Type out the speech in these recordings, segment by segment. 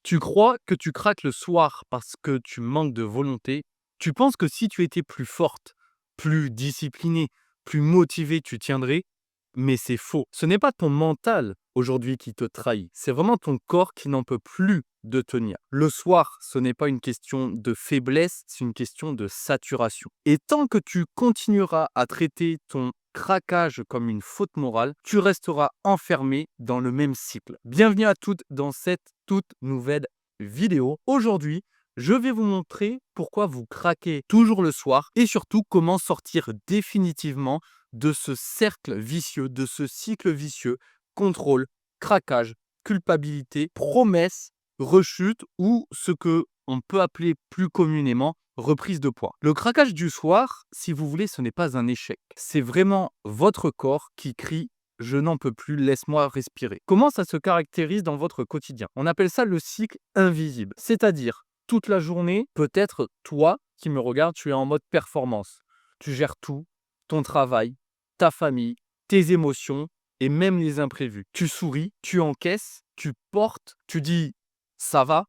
Tu crois que tu craques le soir parce que tu manques de volonté. Tu penses que si tu étais plus forte, plus disciplinée, plus motivée, tu tiendrais. Mais c'est faux. Ce n'est pas ton mental aujourd'hui qui te trahit. C'est vraiment ton corps qui n'en peut plus de tenir. Le soir, ce n'est pas une question de faiblesse, c'est une question de saturation. Et tant que tu continueras à traiter ton craquage comme une faute morale, tu resteras enfermé dans le même cycle. Bienvenue à toutes dans cette toute nouvelle vidéo. Aujourd'hui, je vais vous montrer pourquoi vous craquez toujours le soir et surtout comment sortir définitivement de ce cercle vicieux, de ce cycle vicieux, contrôle, craquage, culpabilité, promesse, rechute ou ce que on peut appeler plus communément reprise de poids. Le craquage du soir, si vous voulez, ce n'est pas un échec. C'est vraiment votre corps qui crie je n'en peux plus, laisse-moi respirer. Comment ça se caractérise dans votre quotidien? On appelle ça le cycle invisible. C'est-à-dire, toute la journée, peut-être toi qui me regardes, tu es en mode performance. Tu gères tout, ton travail, ta famille, tes émotions et même les imprévus. Tu souris, tu encaisses, tu portes, tu dis ça va,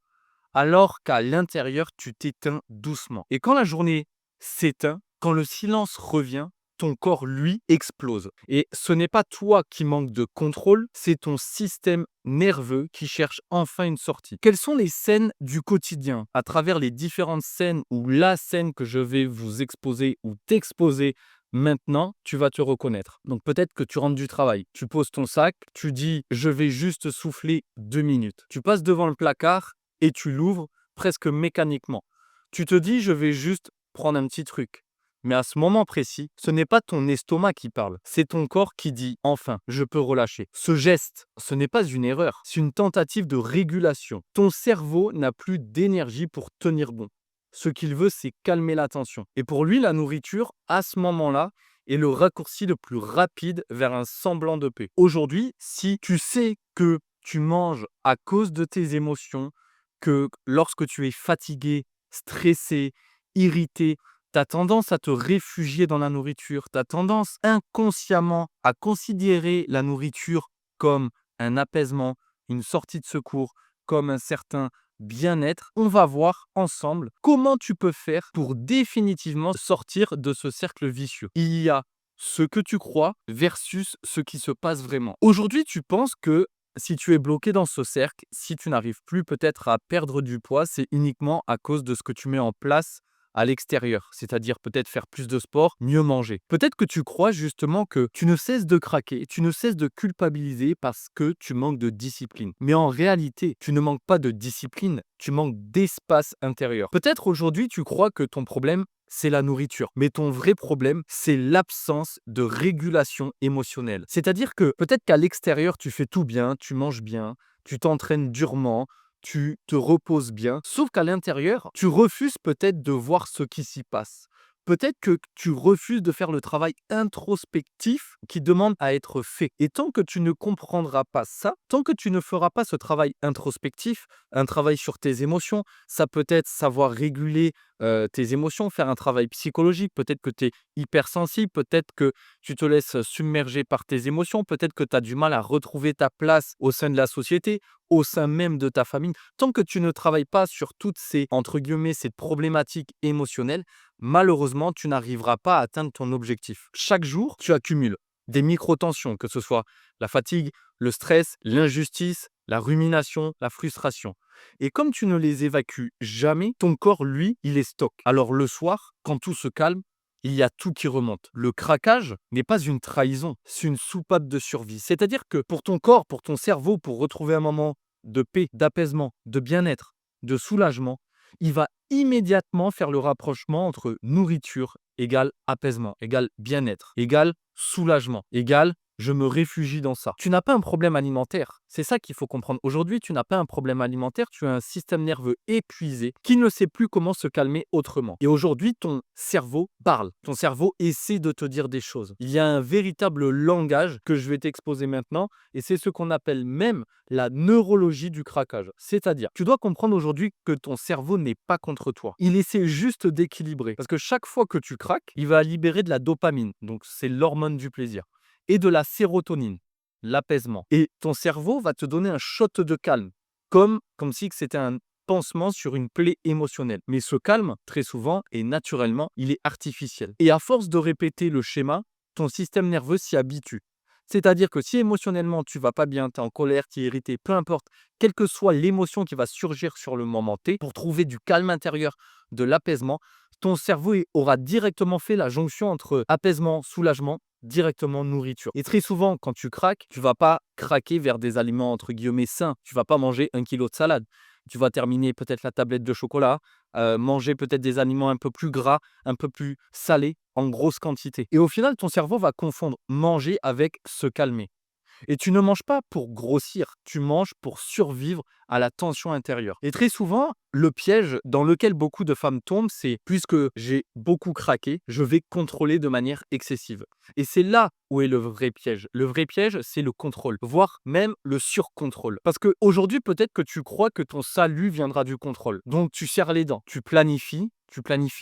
alors qu'à l'intérieur, tu t'éteins doucement. Et quand la journée s'éteint, quand le silence revient, ton corps, lui, explose. Et ce n'est pas toi qui manque de contrôle, c'est ton système nerveux qui cherche enfin une sortie. Quelles sont les scènes du quotidien à travers les différentes scènes ou la scène que je vais vous exposer ou t'exposer maintenant, tu vas te reconnaître. Donc peut-être que tu rentres du travail, tu poses ton sac, tu dis je vais juste souffler 2 minutes. Tu passes devant le placard et tu l'ouvres presque mécaniquement. Tu te dis, je vais juste prendre un petit truc. Mais à ce moment précis, ce n'est pas ton estomac qui parle, c'est ton corps qui dit, enfin, je peux relâcher. Ce geste, ce n'est pas une erreur, c'est une tentative de régulation. Ton cerveau n'a plus d'énergie pour tenir bon. Ce qu'il veut, c'est calmer la tension. Et pour lui, la nourriture, à ce moment-là, est le raccourci le plus rapide vers un semblant de paix. Aujourd'hui, si tu sais que tu manges à cause de tes émotions, que lorsque tu es fatigué, stressé, irrité, tu as tendance à te réfugier dans la nourriture, tu as tendance inconsciemment à considérer la nourriture comme un apaisement, une sortie de secours, comme un certain bien-être. On va voir ensemble comment tu peux faire pour définitivement sortir de ce cercle vicieux. Il y a ce que tu crois versus ce qui se passe vraiment. Aujourd'hui, tu penses que si tu es bloqué dans ce cercle, si tu n'arrives plus peut-être à perdre du poids, c'est uniquement à cause de ce que tu mets en place à l'extérieur, c'est-à-dire peut-être faire plus de sport, mieux manger. Peut-être que tu crois justement que tu ne cesses de craquer, tu ne cesses de culpabiliser parce que tu manques de discipline. Mais en réalité, tu ne manques pas de discipline, tu manques d'espace intérieur. Peut-être aujourd'hui, tu crois que ton problème, c'est la nourriture. Mais ton vrai problème, c'est l'absence de régulation émotionnelle. C'est-à-dire que peut-être qu'à l'extérieur, tu fais tout bien, tu manges bien, tu t'entraînes durement, tu te reposes bien, sauf qu'à l'intérieur, tu refuses peut-être de voir ce qui s'y passe. Peut-être que tu refuses de faire le travail introspectif qui demande à être fait. Et tant que tu ne comprendras pas ça, tant que tu ne feras pas ce travail introspectif, un travail sur tes émotions, ça peut être savoir réguler tes émotions, faire un travail psychologique, peut-être que tu es hypersensible, peut-être que tu te laisses submerger par tes émotions, peut-être que tu as du mal à retrouver ta place au sein de la société, au sein même de ta famille. Tant que tu ne travailles pas sur toutes ces, entre guillemets, ces problématiques émotionnelles, malheureusement, tu n'arriveras pas à atteindre ton objectif. Chaque jour, tu accumules des micro-tensions, que ce soit la fatigue, le stress, l'injustice, la rumination, la frustration. Et comme tu ne les évacues jamais, ton corps, lui, il les stocke. Alors le soir, quand tout se calme, il y a tout qui remonte. Le craquage n'est pas une trahison, c'est une soupape de survie. C'est-à-dire que pour ton corps, pour ton cerveau, pour retrouver un moment de paix, d'apaisement, de bien-être, de soulagement, il va immédiatement faire le rapprochement entre nourriture égale apaisement, égale bien-être, égale soulagement, égale je me réfugie dans ça. Tu n'as pas un problème alimentaire. C'est ça qu'il faut comprendre. Aujourd'hui, tu n'as pas un problème alimentaire, tu as un système nerveux épuisé qui ne sait plus comment se calmer autrement. Et aujourd'hui, ton cerveau parle. Ton cerveau essaie de te dire des choses. Il y a un véritable langage que je vais t'exposer maintenant et c'est ce qu'on appelle même la neurologie du craquage. C'est-à-dire, tu dois comprendre aujourd'hui que ton cerveau n'est pas contre toi. Il essaie juste d'équilibrer. Parce que chaque fois que tu craques, il va libérer de la dopamine. Donc, c'est l'hormone du plaisir et de la sérotonine, l'apaisement. Et ton cerveau va te donner un shot de calme. comme si que c'était un pansement sur une plaie émotionnelle. Mais ce calme, très souvent et naturellement, il est artificiel. Et à force de répéter le schéma, ton système nerveux s'y habitue. C'est-à-dire que si émotionnellement tu vas pas bien, tu es en colère, tu es irrité, peu importe, quelle que soit l'émotion qui va surgir sur le moment T, pour trouver du calme intérieur, de l'apaisement, ton cerveau aura directement fait la jonction entre apaisement, soulagement, directement nourriture. Et très souvent, quand tu craques, tu vas pas craquer vers des aliments entre guillemets sains. Tu vas pas manger 1 kilo de salade. Tu vas terminer peut-être la tablette de chocolat, manger peut-être des aliments un peu plus gras, un peu plus salés, en grosse quantité. Et au final, ton cerveau va confondre manger avec se calmer. Et tu ne manges pas pour grossir, tu manges pour survivre à la tension intérieure. Et très souvent, le piège dans lequel beaucoup de femmes tombent, c'est puisque j'ai beaucoup craqué, je vais contrôler de manière excessive. Et c'est là où est le vrai piège. Le vrai piège, c'est le contrôle, voire même le surcontrôle. Parce qu'aujourd'hui, peut-être que tu crois que ton salut viendra du contrôle. Donc tu serres les dents, tu planifies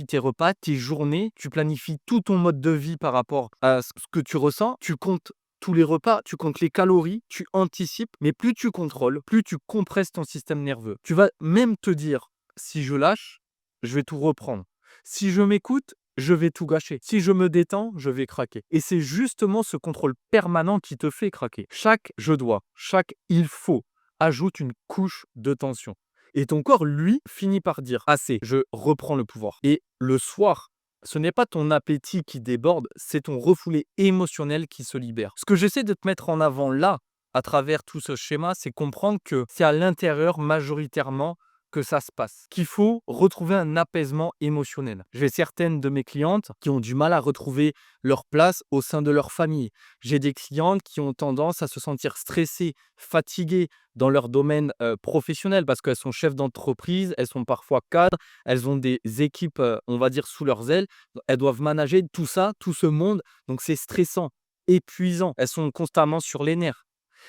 tes repas, tes journées, tu planifies tout ton mode de vie par rapport à ce que tu ressens, tu comptes tous les repas, tu comptes les calories, tu anticipes, mais plus tu contrôles, plus tu compresses ton système nerveux. Tu vas même te dire, si je lâche, je vais tout reprendre. Si je m'écoute, je vais tout gâcher. Si je me détends, je vais craquer. Et c'est justement ce contrôle permanent qui te fait craquer. Chaque je dois, chaque il faut ajoute une couche de tension. Et ton corps, lui, finit par dire assez, je reprends le pouvoir. Et le soir, ce n'est pas ton appétit qui déborde, c'est ton refoulé émotionnel qui se libère. Ce que j'essaie de te mettre en avant là, à travers tout ce schéma, c'est comprendre que c'est à l'intérieur majoritairement que ça se passe, qu'il faut retrouver un apaisement émotionnel. J'ai certaines de mes clientes qui ont du mal à retrouver leur place au sein de leur famille. J'ai des clientes qui ont tendance à se sentir stressées, fatiguées dans leur domaine professionnel parce qu'elles sont chefs d'entreprise, elles sont parfois cadres, elles ont des équipes, on va dire, sous leurs ailes. Elles doivent manager tout ça, tout ce monde. Donc c'est stressant, épuisant. Elles sont constamment sur les nerfs.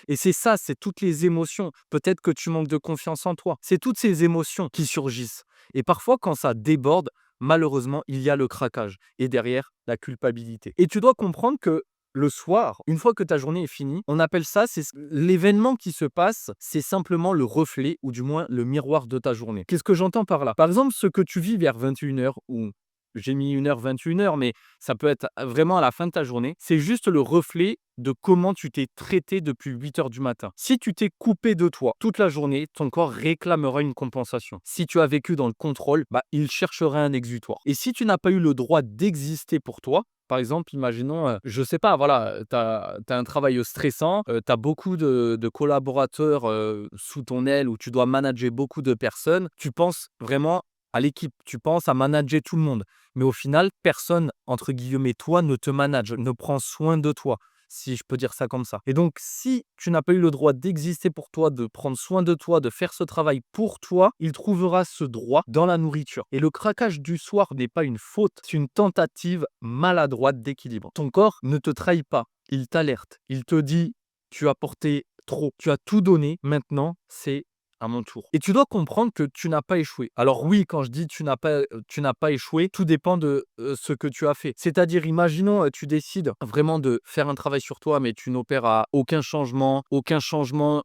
Et c'est ça, c'est toutes les émotions. Peut-être que tu manques de confiance en toi. C'est toutes ces émotions qui surgissent. Et parfois, quand ça déborde, malheureusement, il y a le craquage. Et derrière, la culpabilité. Et tu dois comprendre que le soir, une fois que ta journée est finie, on appelle ça, l'événement qui se passe, c'est simplement le reflet ou du moins le miroir de ta journée. Qu'est-ce que j'entends par là? Par exemple, ce que tu vis vers 21 h ou j'ai mis 1 heure, 21 h, mais ça peut être vraiment à la fin de ta journée. C'est juste le reflet de comment tu t'es traité depuis 8 heures du matin. Si tu t'es coupé de toi toute la journée, ton corps réclamera une compensation. Si tu as vécu dans le contrôle, il cherchera un exutoire. Et si tu n'as pas eu le droit d'exister pour toi, par exemple, imaginons, je sais pas, voilà, tu as un travail stressant, tu as beaucoup de collaborateurs sous ton aile où tu dois manager beaucoup de personnes. Tu penses vraiment à l'équipe, tu penses à manager tout le monde. Mais au final, personne, entre guillemets, toi, ne te manage, ne prend soin de toi, si je peux dire ça comme ça. Et donc, si tu n'as pas eu le droit d'exister pour toi, de prendre soin de toi, de faire ce travail pour toi, il trouvera ce droit dans la nourriture. Et le craquage du soir n'est pas une faute, c'est une tentative maladroite d'équilibre. Ton corps ne te trahit pas, il t'alerte, il te dit, tu as porté trop, tu as tout donné, maintenant, c'est à mon tour. Et tu dois comprendre que tu n'as pas échoué. Alors oui, quand je dis tu n'as pas échoué, tout dépend de ce que tu as fait. C'est-à-dire, imaginons, tu décides vraiment de faire un travail sur toi, mais tu n'opères à aucun changement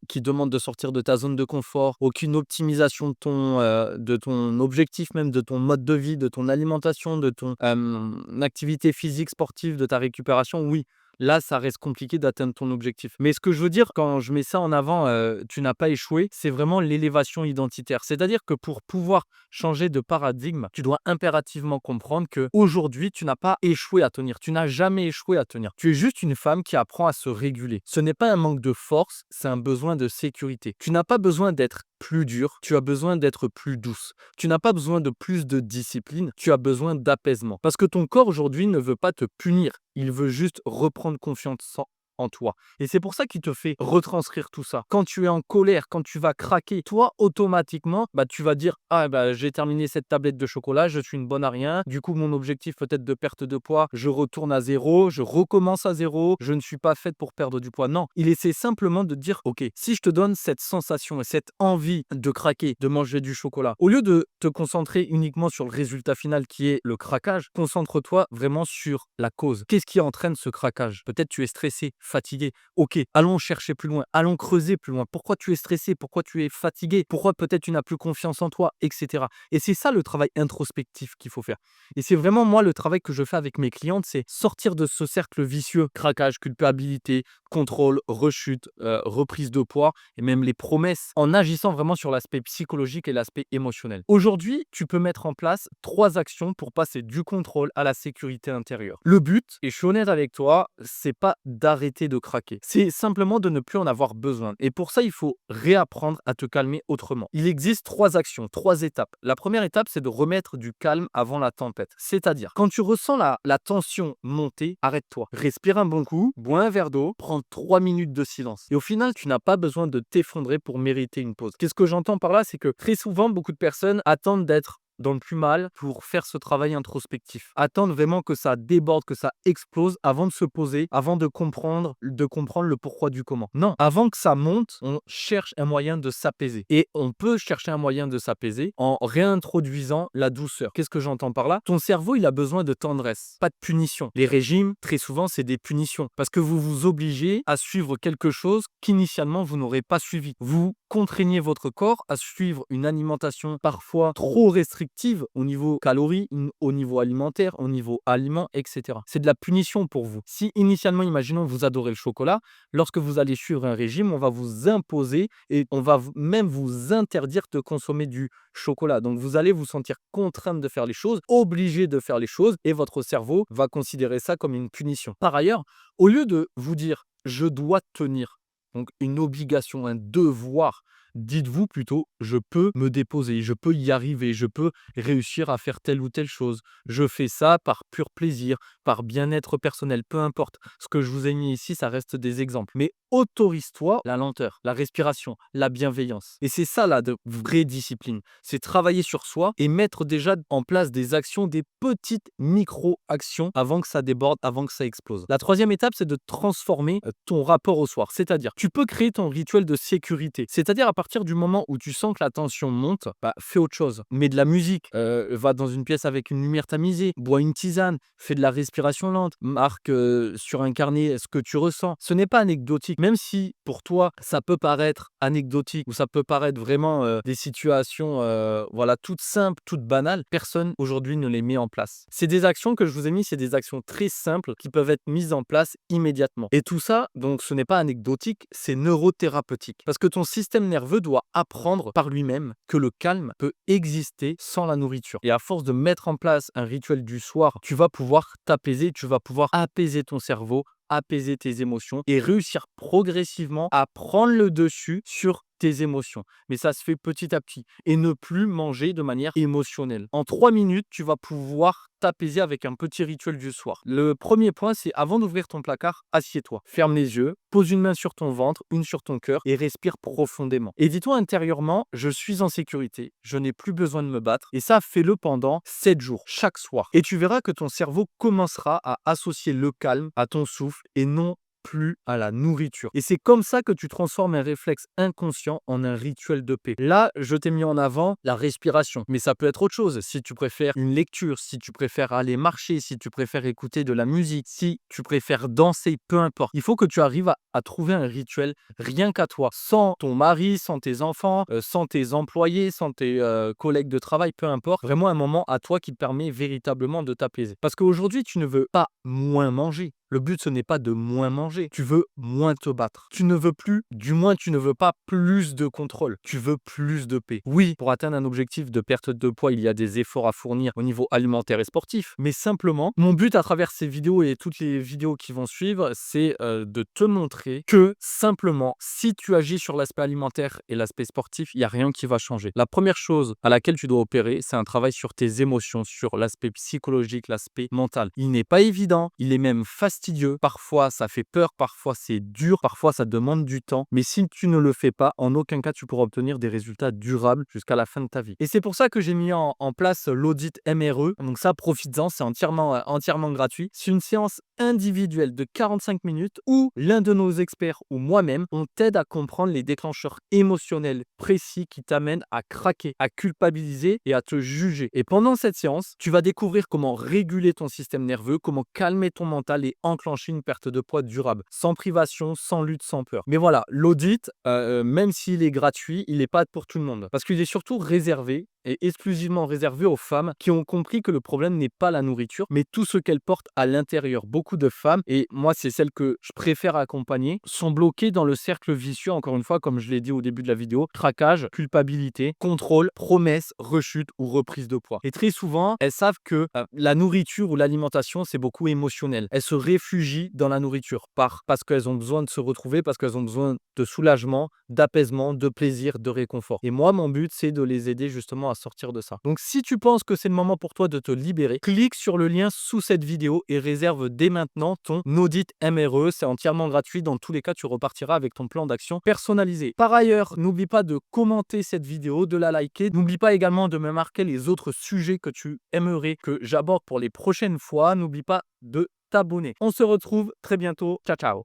qui demande de sortir de ta zone de confort, aucune optimisation de ton objectif même, de ton mode de vie, de ton alimentation, de ton activité physique, sportive, de ta récupération. Oui, là, ça reste compliqué d'atteindre ton objectif. Mais ce que je veux dire quand je mets ça en avant, tu n'as pas échoué, c'est vraiment l'élévation identitaire. C'est-à-dire que pour pouvoir changer de paradigme, tu dois impérativement comprendre qu'aujourd'hui, tu n'as pas échoué à tenir. Tu n'as jamais échoué à tenir. Tu es juste une femme qui apprend à se réguler. Ce n'est pas un manque de force, c'est un besoin de sécurité. Tu n'as pas besoin d'être plus dure, tu as besoin d'être plus douce. Tu n'as pas besoin de plus de discipline, tu as besoin d'apaisement. Parce que ton corps aujourd'hui ne veut pas te punir, il veut juste reprendre confiance en toi. Et c'est pour ça qu'il te fait retranscrire tout ça. Quand tu es en colère, quand tu vas craquer, toi, automatiquement, tu vas dire ah j'ai terminé cette tablette de chocolat, je suis une bonne à rien. Du coup, mon objectif peut-être de perte de poids, je retourne à zéro, je recommence à zéro, je ne suis pas faite pour perdre du poids. Non, il essaie simplement de dire ok, si je te donne cette sensation et cette envie de craquer, de manger du chocolat, au lieu de te concentrer uniquement sur le résultat final qui est le craquage, concentre-toi vraiment sur la cause. Qu'est-ce qui entraîne ce craquage? Peut-être tu es stressé, fatigué. Ok, allons chercher plus loin, allons creuser plus loin. Pourquoi tu es stressé? Pourquoi tu es fatigué? Pourquoi peut-être tu n'as plus confiance en toi, etc. Et c'est ça le travail introspectif qu'il faut faire. Et c'est vraiment moi le travail que je fais avec mes clientes, c'est sortir de ce cercle vicieux, craquage, culpabilité, contrôle, rechute, reprise de poids et même les promesses en agissant vraiment sur l'aspect psychologique et l'aspect émotionnel. Aujourd'hui, tu peux mettre en place 3 actions pour passer du contrôle à la sécurité intérieure. Le but, et je suis honnête avec toi, c'est pas d'arrêter de craquer, c'est simplement de ne plus en avoir besoin. Et pour ça, il faut réapprendre à te calmer autrement. Il existe 3 actions, 3 étapes. La première étape, c'est de remettre du calme avant la tempête. C'est-à-dire, quand tu ressens la tension monter, arrête-toi. Respire un bon coup, bois un verre d'eau, prends 3 minutes de silence. Et au final, tu n'as pas besoin de t'effondrer pour mériter une pause. Qu'est-ce que j'entends par là? C'est que très souvent, beaucoup de personnes attendent d'être dans le plus mal pour faire ce travail introspectif. Attendre vraiment que ça déborde, que ça explose avant de se poser, avant de comprendre le pourquoi du comment. Non, avant que ça monte, on cherche un moyen de s'apaiser. Et on peut chercher un moyen de s'apaiser en réintroduisant la douceur. Qu'est-ce que j'entends par là? Ton cerveau, il a besoin de tendresse, pas de punition. Les régimes, très souvent, c'est des punitions parce que vous vous obligez à suivre quelque chose qu'initialement, vous n'aurez pas suivi. Vous contraignez votre corps à suivre une alimentation parfois trop restrictive au niveau calories, au niveau alimentaire, au niveau aliments, etc. C'est de la punition pour vous. Si initialement, imaginons, vous adorez le chocolat, lorsque vous allez suivre un régime, on va vous imposer et on va même vous interdire de consommer du chocolat. Donc, vous allez vous sentir contrainte de faire les choses, obligé de faire les choses et votre cerveau va considérer ça comme une punition. Par ailleurs, au lieu de vous dire « je dois tenir », donc une obligation, un devoir. Dites-vous plutôt, je peux me déposer, je peux y arriver, je peux réussir à faire telle ou telle chose. Je fais ça par pur plaisir, par bien-être personnel, peu importe. Ce que je vous ai mis ici, ça reste des exemples. Mais autorise-toi la lenteur, la respiration, la bienveillance. Et c'est ça là de vraie discipline. C'est travailler sur soi et mettre déjà en place des actions, des petites micro-actions avant que ça déborde, avant que ça explose. La troisième étape, c'est de transformer ton rapport au soir. C'est-à-dire, tu peux créer ton rituel de sécurité. C'est-à-dire, à partir du moment où tu sens que la tension monte, fais autre chose. Mets de la musique, va dans une pièce avec une lumière tamisée, bois une tisane, fais de la respiration lente, marque sur un carnet ce que tu ressens. Ce n'est pas anecdotique. Même si pour toi, ça peut paraître anecdotique ou ça peut paraître vraiment des situations toutes simples, toutes banales, personne aujourd'hui ne les met en place. C'est des actions que je vous ai mis, c'est des actions très simples qui peuvent être mises en place immédiatement. Et tout ça, donc ce n'est pas anecdotique, c'est neurothérapeutique. Parce que ton système nerveux doit apprendre par lui-même que le calme peut exister sans la nourriture. Et à force de mettre en place un rituel du soir, tu vas pouvoir t'apaiser, tu vas pouvoir apaiser ton cerveau, apaiser tes émotions et réussir progressivement à prendre le dessus sur tes émotions. Mais ça se fait petit à petit et ne plus manger de manière émotionnelle. En 3 minutes, tu vas pouvoir t'apaiser avec un petit rituel du soir. Le premier point, c'est avant d'ouvrir ton placard, assieds-toi. Ferme les yeux, pose une main sur ton ventre, une sur ton cœur et respire profondément. Et dis-toi intérieurement, je suis en sécurité, je n'ai plus besoin de me battre. Et ça, fais-le pendant 7 jours, chaque soir. Et tu verras que ton cerveau commencera à associer le calme à ton souffle et non plus à la nourriture. Et c'est comme ça que tu transformes un réflexe inconscient en un rituel de paix. Là, je t'ai mis en avant la respiration, mais ça peut être autre chose. Si tu préfères une lecture, si tu préfères aller marcher, si tu préfères écouter de la musique, si tu préfères danser, peu importe. Il faut que tu arrives à trouver un rituel rien qu'à toi, sans ton mari, sans tes enfants, sans tes employés, sans tes collègues de travail, peu importe. Vraiment un moment à toi qui te permet véritablement de t'apaiser. Parce qu'aujourd'hui, tu ne veux pas moins manger. Le but, ce n'est pas de moins manger. Tu veux moins te battre. Tu ne veux plus, du moins, tu ne veux pas plus de contrôle. Tu veux plus de paix. Oui, pour atteindre un objectif de perte de poids, il y a des efforts à fournir au niveau alimentaire et sportif. Mais simplement, mon but à travers ces vidéos et toutes les vidéos qui vont suivre, c'est de te montrer que simplement, si tu agis sur l'aspect alimentaire et l'aspect sportif, il n'y a rien qui va changer. La première chose à laquelle tu dois opérer, c'est un travail sur tes émotions, sur l'aspect psychologique, l'aspect mental. Il n'est pas évident, il est même fastidieux. Parfois, ça fait peur, parfois, c'est dur, parfois, ça demande du temps. Mais si tu ne le fais pas, en aucun cas, tu pourras obtenir des résultats durables jusqu'à la fin de ta vie. Et c'est pour ça que j'ai mis en place l'audit MRE. Donc ça, profites-en, c'est entièrement gratuit. C'est une séance individuelle de 45 minutes où l'un de nos experts ou moi-même, on t'aide à comprendre les déclencheurs émotionnels précis qui t'amènent à craquer, à culpabiliser et à te juger. Et pendant cette séance, tu vas découvrir comment réguler ton système nerveux, comment calmer ton mental et enclencher une perte de poids durable, sans privation, sans lutte, sans peur. Mais voilà, l'audit, même s'il est gratuit, il n'est pas pour tout le monde. Parce qu'il est surtout réservé et exclusivement réservé aux femmes qui ont compris que le problème n'est pas la nourriture, mais tout ce qu'elle porte à l'intérieur. Beaucoup de femmes, et moi c'est celles que je préfère accompagner, sont bloquées dans le cercle vicieux, encore une fois, comme je l'ai dit au début de la vidéo, traquage, culpabilité, contrôle, promesse, rechute ou reprise de poids. Et très souvent, elles savent que la nourriture ou l'alimentation, c'est beaucoup émotionnel. Elles se réfugient dans la nourriture parce qu'elles ont besoin de se retrouver, parce qu'elles ont besoin de soulagement, d'apaisement, de plaisir, de réconfort. Et moi, mon but, c'est de les aider justement à sortir de ça. Donc, si tu penses que c'est le moment pour toi de te libérer, clique sur le lien sous cette vidéo et réserve dès maintenant ton audit MRE. C'est entièrement gratuit. Dans tous les cas, tu repartiras avec ton plan d'action personnalisé. Par ailleurs, n'oublie pas de commenter cette vidéo, de la liker. N'oublie pas également de me marquer les autres sujets que tu aimerais que j'aborde pour les prochaines fois. N'oublie pas de t'abonner. On se retrouve très bientôt. Ciao, ciao.